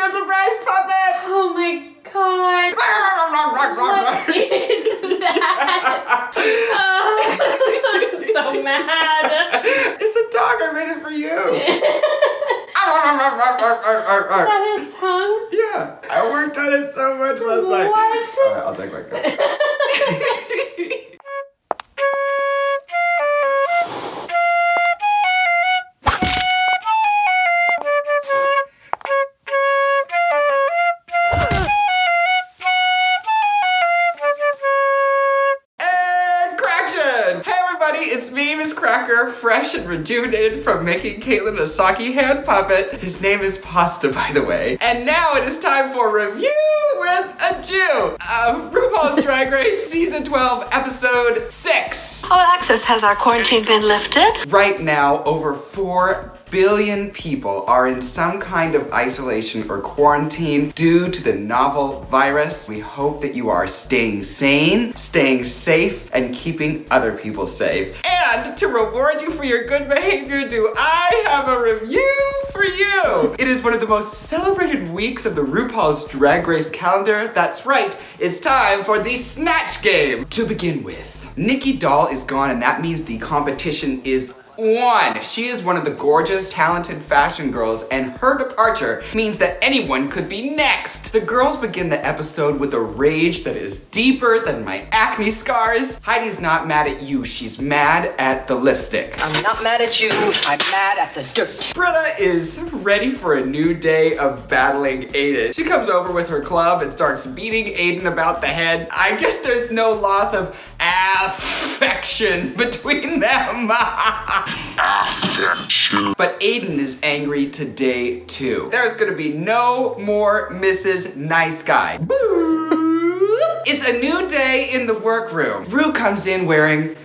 a surprise puppet! Oh my god. What is that? Oh, I'm so mad. It's a dog, I made it for you. Is that his tongue? Yeah, I worked on it so much last night. What? All right, I'll take my cup. It's me, Miss Cracker, fresh and rejuvenated from making Caitlin a soggy hand puppet. His name is Pasta, by the way. And now it is time for Review with a Jew. RuPaul's Drag Race Season 12, Episode 6. How, Alexis, has our quarantine been lifted? Right now, over 4 billion people are in some kind of isolation or quarantine due to the novel virus. We hope that you are staying sane, staying safe, and keeping other people safe. And to reward you for your good behavior, do I have a review for you? It is one of the most celebrated weeks of the RuPaul's Drag Race calendar. That's right, it's time for the Snatch Game. To begin with, Nikki Doll is gone, and that means the competition is on. She is one of the gorgeous, talented fashion girls, and her departure means that anyone could be next. The girls begin the episode with a rage that is deeper than my acne scars. Heidi's not mad at you, she's mad at the lipstick. I'm not mad at you, I'm mad at the dirt. Britta is ready for a new day of battling Aiden. She comes over with her club and starts beating Aiden about the head. I guess there's no loss of affection between them. But Aiden is angry today too. There's gonna be no more Mrs. Nice Guy. It's a new day in the workroom. Ru comes in wearing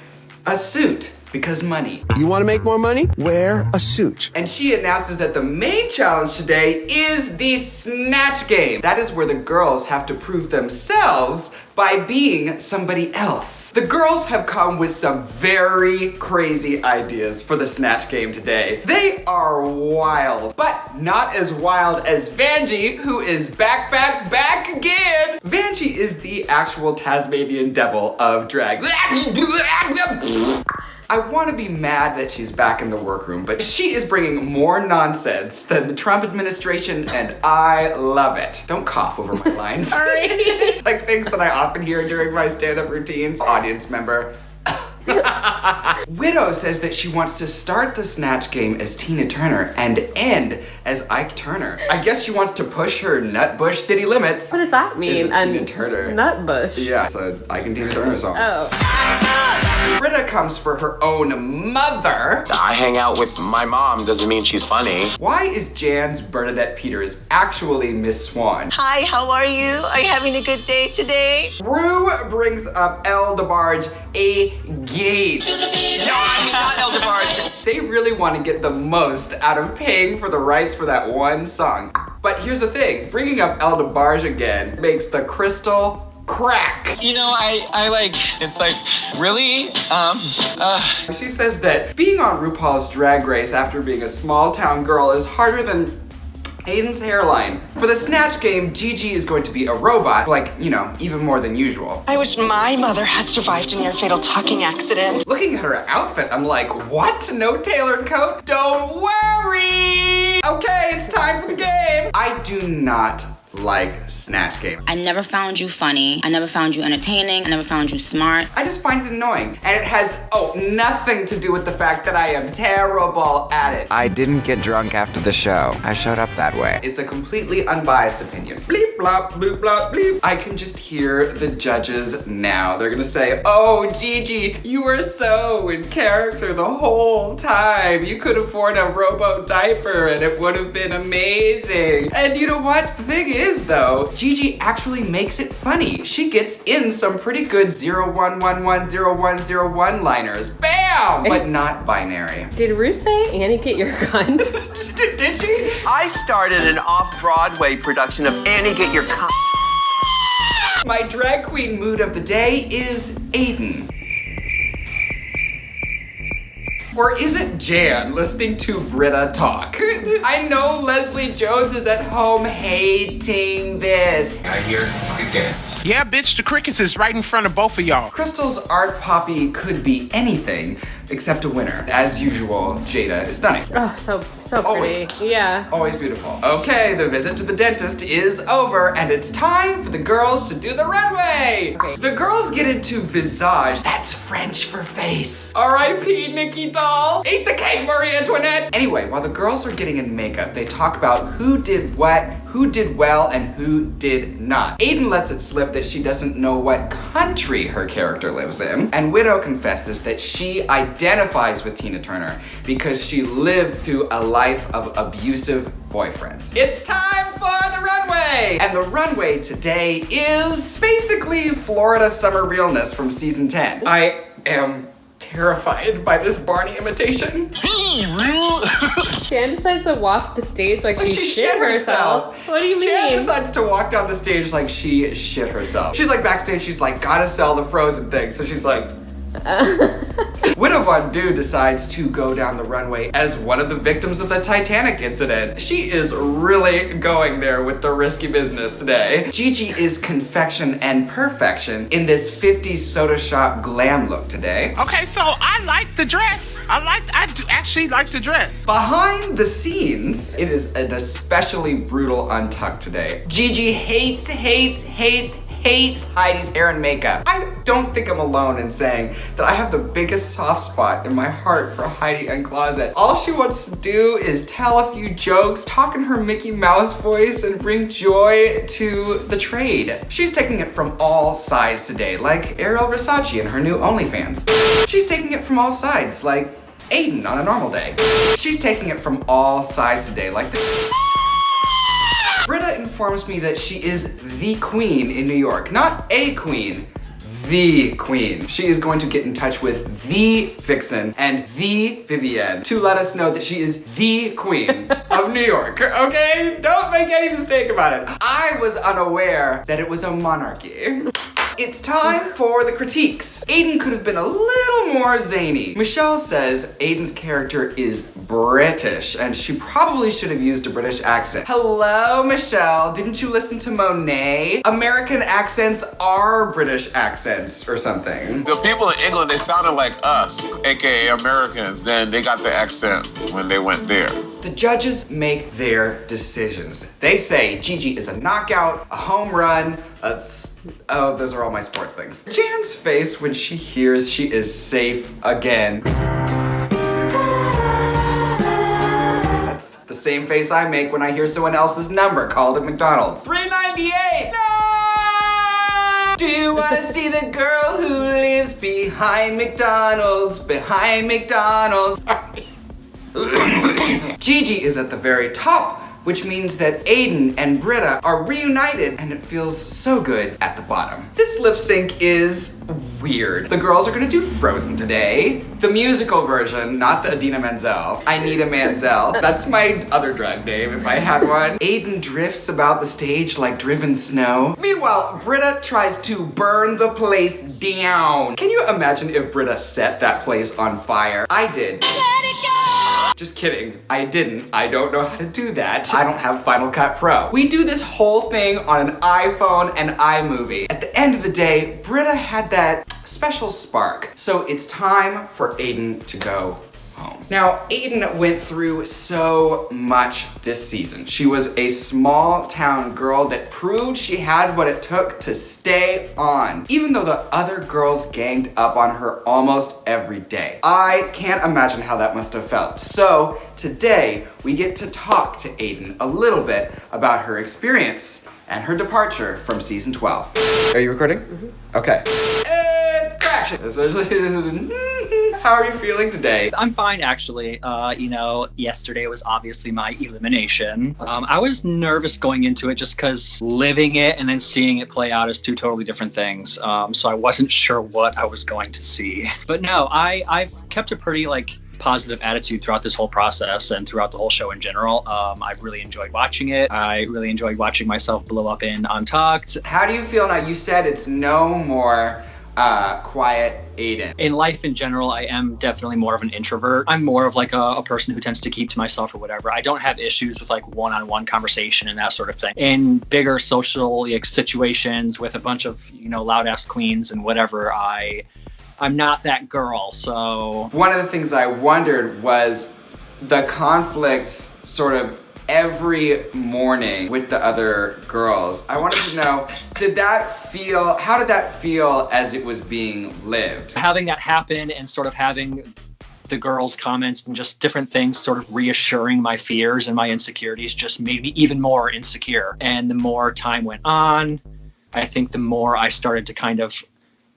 a suit. Because money. You want to make more money? Wear a suit. And she announces that the main challenge today is the Snatch Game. That is where the girls have to prove themselves by being somebody else. The girls have come with some very crazy ideas for the Snatch Game today. They are wild, but not as wild as Vanjie, who is back again. Vanjie is the actual Tasmanian devil of drag. I want to be mad that she's back in the workroom, but she is bringing more nonsense than the Trump administration, and I love it. Don't cough over my lines. Sorry. Like things that I often hear during my stand-up routines. Audience member. Widow says that she wants to start the Snatch Game as Tina Turner and end as Ike Turner. I guess she wants to push her Nutbush city limits. What does that mean? Tina Turner. Nutbush. Yeah, it's a Ike and Tina Turner song. Oh. Britta comes for her own mother. I hang out with my mom doesn't mean she's funny. Why is Jan's Bernadette Peters actually Miss Swan? Hi, how are you? Are you having a good day today? Ru brings up El DeBarge again. No, I mean not El DeBarge. They really want to get the most out of paying for the rights for that one song. But here's the thing, bringing up El DeBarge again makes the crystal crack. You know, I like, it's like, really? She says that being on RuPaul's Drag Race after being a small town girl is harder than Aiden's hairline. For the Snatch Game, Gigi is going to be a robot, like, you know, even more than usual. I wish my mother had survived a near-fatal talking accident. Looking at her outfit, I'm like, what? No tailored coat? Don't worry! Okay, it's time for the game! I do not like Snatch Game. I never found you funny. I never found you entertaining. I never found you smart. I just find it annoying. And it has, nothing to do with the fact that I am terrible at it. I didn't get drunk after the show. I showed up that way. It's a completely unbiased opinion. Bleep, blop, bloop, blop, bleep. I can just hear the judges now. They're gonna say, oh, Gigi, you were so in character the whole time. You could have worn a robo diaper and it would have been amazing. And you know what? The thing is though, Gigi actually makes it funny. She gets in some pretty good 01110101 liners. Bam! But not binary. Did Ru say, Annie, get your gun? Did she? I started an off-Broadway production of Annie Get Your Con. My drag queen mood of the day is Aiden. Or is it Jan listening to Britta talk? I know Leslie Jones is at home hating this. I hear crickets. Yeah, bitch, the crickets is right in front of both of y'all. Crystal's art poppy could be anything except a winner. As usual, Jada is stunning. Oh, so pretty. Always. Yeah. Always beautiful. Okay, the visit to the dentist is over, and it's time for the girls to do the runway. Okay. The girls get into visage. That's French for face. R.I.P. Nikki Doll. Eat the cake, Marie Antoinette. Anyway, while the girls are getting in makeup, they talk about who did what, who did well, and who did not. Aiden lets it slip that she doesn't know what country her character lives in, and Widow confesses that she identifies with Tina Turner because she lived through a life of abusive boyfriends. It's time for the runway! And the runway today is basically Florida Summer Realness from season 10. I am terrified by this Barney imitation. Jan decides to walk the stage like she shit herself. What do you mean? Jan decides to walk down the stage like she shit herself. She's like backstage, she's like, gotta sell the Frozen thing. So she's like, Widow Von Du decides to go down the runway as one of the victims of the Titanic incident. She is really going there with the risky business today. Gigi is confection and perfection in this 50s soda shop glam look today. Okay, so I like the dress. I do actually like the dress. Behind the scenes, it is an especially brutal untuck today. Gigi hates Heidi's hair and makeup. I don't think I'm alone in saying that I have the biggest soft spot in my heart for Heidi and Closet. All she wants to do is tell a few jokes, talk in her Mickey Mouse voice, and bring joy to the trade. She's taking it from all sides today, like Ariel Versace and her new OnlyFans. She's taking it from all sides, like Aiden on a normal day. She's taking it from all sides today, like the Britta informs me that she is the queen in New York. Not a queen, the queen. She is going to get in touch with the Vixen and the Vivienne to let us know that she is the queen of New York, okay? Don't make any mistake about it. I was unaware that it was a monarchy. It's time for the critiques. Aiden could have been a little more zany. Michelle says Aiden's character is British, and she probably should have used a British accent. Hello, Michelle. Didn't you listen to Monet? American accents are British accents or something. The people in England, they sounded like us, aka Americans. Then they got the accent when they went there. The judges make their decisions. They say Gigi is a knockout, a home run, oh, those are all my sports things. Jan's face when she hears she is safe again. That's the same face I make when I hear someone else's number called at McDonald's. 398! No! Do you wanna see the girl who lives behind McDonald's? Behind McDonald's. Gigi is at the very top, which means that Aiden and Britta are reunited, and it feels so good at the bottom. This lip sync is weird. The girls are gonna do Frozen today. The musical version, not the Idina Menzel. I need a Manzel. That's my other drag name if I had one. Aiden drifts about the stage like driven snow. Meanwhile, Britta tries to burn the place down. Can you imagine if Britta set that place on fire? I did. Just kidding, I didn't. I don't know how to do that. I don't have Final Cut Pro. We do this whole thing on an iPhone and iMovie. At the end of the day, Britta had that special spark. So it's time for Aiden to go home. Now, Aiden went through so much this season. She was a small town girl that proved she had what it took to stay on, even though the other girls ganged up on her almost every day. I can't imagine how that must have felt. So today, we get to talk to Aiden a little bit about her experience and her departure from season 12. Are you recording? Mm-hmm. Okay. And crash it. How are you feeling today? I'm fine, actually. Yesterday was obviously my elimination. I was nervous going into it just because living it and then seeing it play out is two totally different things. So I wasn't sure what I was going to see. But no, I've kept a pretty positive attitude throughout this whole process and throughout the whole show in general. I've really enjoyed watching it. I really enjoyed watching myself blow up in Untucked. How do you feel now? You said it's no more quiet Aiden? In life in general, I am definitely more of an introvert. I'm more of like a person who tends to keep to myself or whatever. I don't have issues with like one-on-one conversation and that sort of thing. In bigger social situations with a bunch of, loud-ass queens and whatever, I'm not that girl, so... One of the things I wondered was the conflicts sort of every morning with the other girls. I wanted to know, how did that feel as it was being lived? Having that happen and sort of having the girls' comments and just different things sort of reassuring my fears and my insecurities just made me even more insecure. And the more time went on, I think the more I started to kind of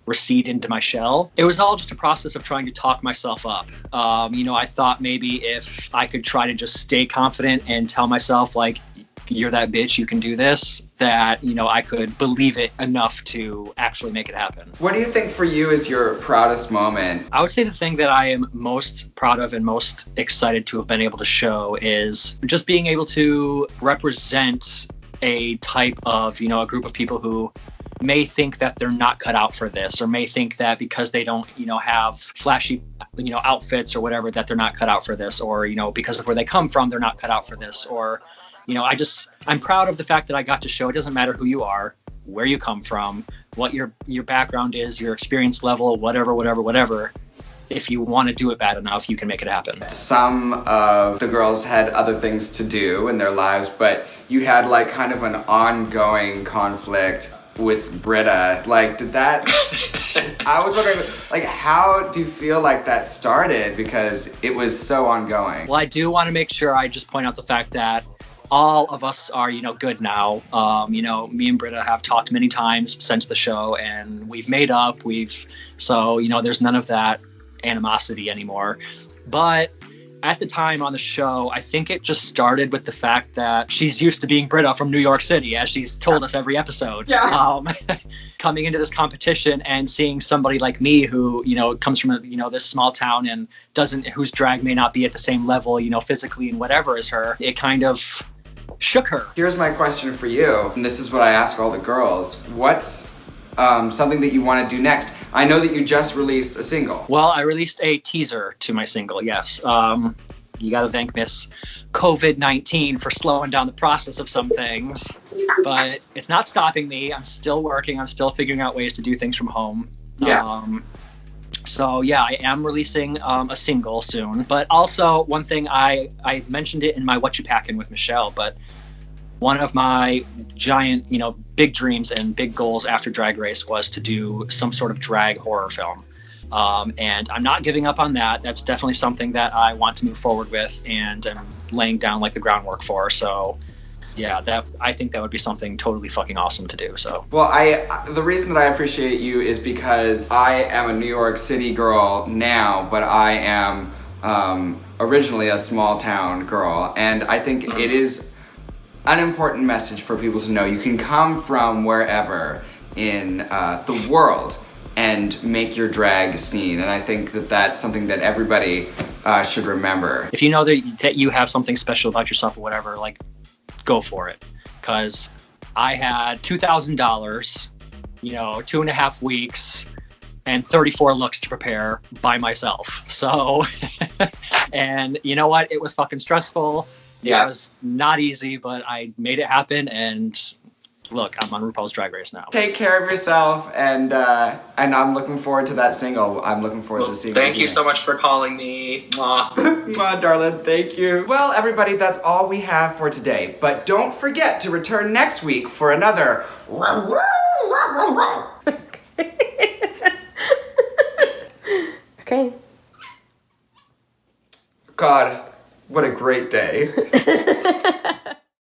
recede into my shell. It was all just a process of trying to talk myself up. I thought maybe if I could try to just stay confident and tell myself like, you're that bitch, you can do this, that, I could believe it enough to actually make it happen. What do you think for you is your proudest moment? I would say the thing that I am most proud of and most excited to have been able to show is just being able to represent a type of, a group of people who may think that they're not cut out for this, or may think that because they don't, have flashy, outfits or whatever, that they're not cut out for this, or, because of where they come from, they're not cut out for this, or, I'm proud of the fact that I got to show it doesn't matter who you are, where you come from, what your background is, your experience level, whatever. If you want to do it bad enough, you can make it happen. Some of the girls had other things to do in their lives, but you had like kind of an ongoing conflict with Britta. Like, did that... I was wondering, like, how do you feel like that started? Because it was so ongoing. Well, I do want to make sure I just point out the fact that all of us are, good now. Me and Britta have talked many times since the show, and we've made up. So, there's none of that animosity anymore. But at the time on the show, I think it just started with the fact that she's used to being Britta from New York City, as she's told us every episode. Yeah. Coming into this competition and seeing somebody like me who, comes from, this small town and whose drag may not be at the same level, physically and whatever as her, it kind of shook her. Here's my question for you, and this is what I ask all the girls. What's something that you want to do next? I know that you just released a single. Well, I released a teaser to my single, yes. You got to thank Miss COVID-19 for slowing down the process of some things. But it's not stopping me. I'm still working. I'm still figuring out ways to do things from home. Yeah. So yeah, I am releasing a single soon. But also, one thing, I mentioned it in my What You Packin' with Michelle, but one of my giant, big dreams and big goals after Drag Race was to do some sort of drag horror film. And I'm not giving up on that. That's definitely something that I want to move forward with and am laying down like the groundwork for. So yeah, I think that would be something totally fucking awesome to do. So well, the reason that I appreciate you is because I am a New York City girl now, but I am originally a small town girl, and I think it is an important message for people to know. You can come from wherever in the world and make your drag scene, and I think that that's something that everybody should remember. If you know that you have something special about yourself or whatever, like, go for it. Because I had $2,000, 2.5 weeks, and 34 looks to prepare by myself. So, and you know what? It was fucking stressful. Yeah. It was not easy, but I made it happen, and look, I'm on RuPaul's Drag Race now. Take care of yourself, and I'm looking forward to that single. I'm looking forward to seeing it. Thank you so much for calling me. Mwah. Mwah, darling, thank you. Well, everybody, that's all we have for today. But don't forget to return next week for another... Okay. God, what a great day.